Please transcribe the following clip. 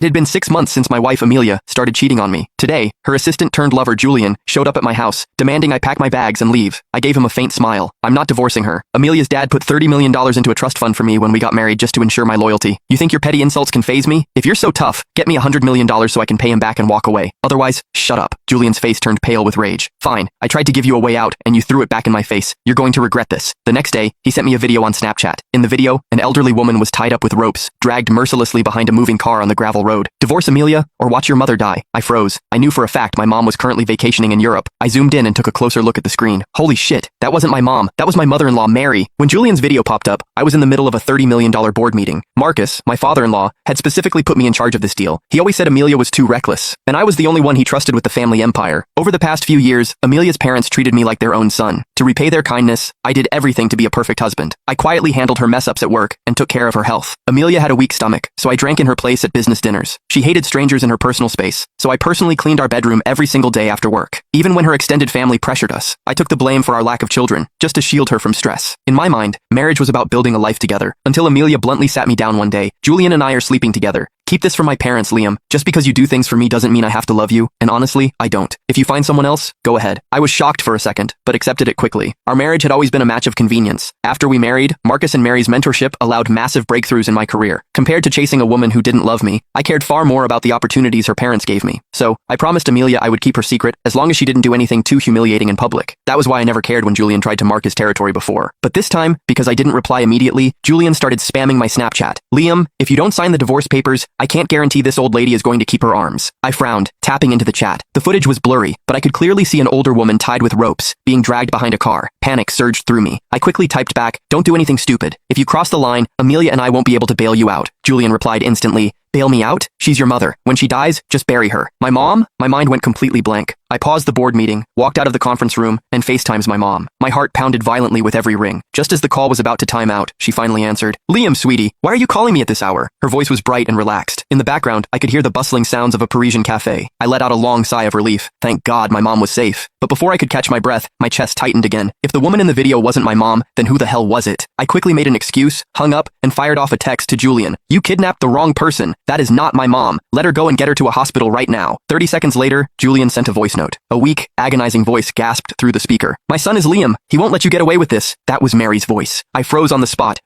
It had been 6 months since my wife Amelia started cheating on me. Today, her assistant-turned-lover Julian showed up at my house, demanding I pack my bags and leave. I gave him a faint smile. I'm not divorcing her. Amelia's dad put $30 million into a trust fund for me when we got married just to ensure my loyalty. You think your petty insults can faze me? If you're so tough, get me $100 million so I can pay him back and walk away. Otherwise, shut up. Julian's face turned pale with rage. Fine, I tried to give you a way out, and you threw it back in my face. You're going to regret this. The next day, he sent me a video on Snapchat. In the video, an elderly woman was tied up with ropes, dragged mercilessly behind a moving car on the gravel road. Divorce Amelia, or watch your mother die. I froze. I knew for a fact my mom was currently vacationing in Europe. I zoomed in and took a closer look at the screen. Holy shit, that wasn't my mom. That was my mother-in-law, Mary. When Julian's video popped up, I was in the middle of a $30 million board meeting. Marcus, my father-in-law, had specifically put me in charge of this deal. He always said Amelia was too reckless, and I was the only one he trusted with the family empire. Over the past few years, Amelia's parents treated me like their own son. To repay their kindness, I did everything to be a perfect husband. I quietly handled her mess-ups at work and took care of her health. Amelia had a weak stomach, so I drank in her place at business dinners. She hated strangers in her personal space, so I personally cleaned our bedroom every single day after work. Even when her extended family pressured us, I took the blame for our lack of children, just to shield her from stress. In my mind, marriage was about building a life together, until Amelia bluntly sat me down one day. Julian and I are sleeping together. Keep this from my parents, Liam. Just because you do things for me doesn't mean I have to love you, and honestly, I don't. If you find someone else, go ahead. I was shocked for a second, but accepted it quickly. Our marriage had always been a match of convenience. After we married, Marcus and Mary's mentorship allowed massive breakthroughs in my career. Compared to chasing a woman who didn't love me, I cared far more about the opportunities her parents gave me. So, I promised Amelia I would keep her secret as long as she didn't do anything too humiliating in public. That was why I never cared when Julian tried to mark his territory before. But this time, because I didn't reply immediately, Julian started spamming my Snapchat. Liam, if you don't sign the divorce papers, I can't guarantee this old lady is going to keep her arms. I frowned, tapping into the chat. The footage was blurry, but I could clearly see an older woman tied with ropes, being dragged behind a car. Panic surged through me. I quickly typed back, "Don't do anything stupid. If you cross the line, Amelia and I won't be able to bail you out." Julian replied instantly, "Bail me out? She's your mother. When she dies, just bury her." My mom? My mind went completely blank. I paused the board meeting, walked out of the conference room, and FaceTimes my mom. My heart pounded violently with every ring. Just as the call was about to time out, she finally answered. "Liam, sweetie, why are you calling me at this hour?" Her voice was bright and relaxed. In the background, I could hear the bustling sounds of a Parisian cafe. I let out a long sigh of relief. Thank God my mom was safe. But before I could catch my breath, my chest tightened again. If the woman in the video wasn't my mom, then who the hell was it? I quickly made an excuse, hung up, and fired off a text to Julian. "You kidnapped the wrong person. That is not my mom. Let her go and get her to a hospital right now." 30 seconds later, Julian sent a voice note. A weak, agonizing voice gasped through the speaker. "My son is Liam. He won't let you get away with this." That was Mary's voice. I froze on the spot,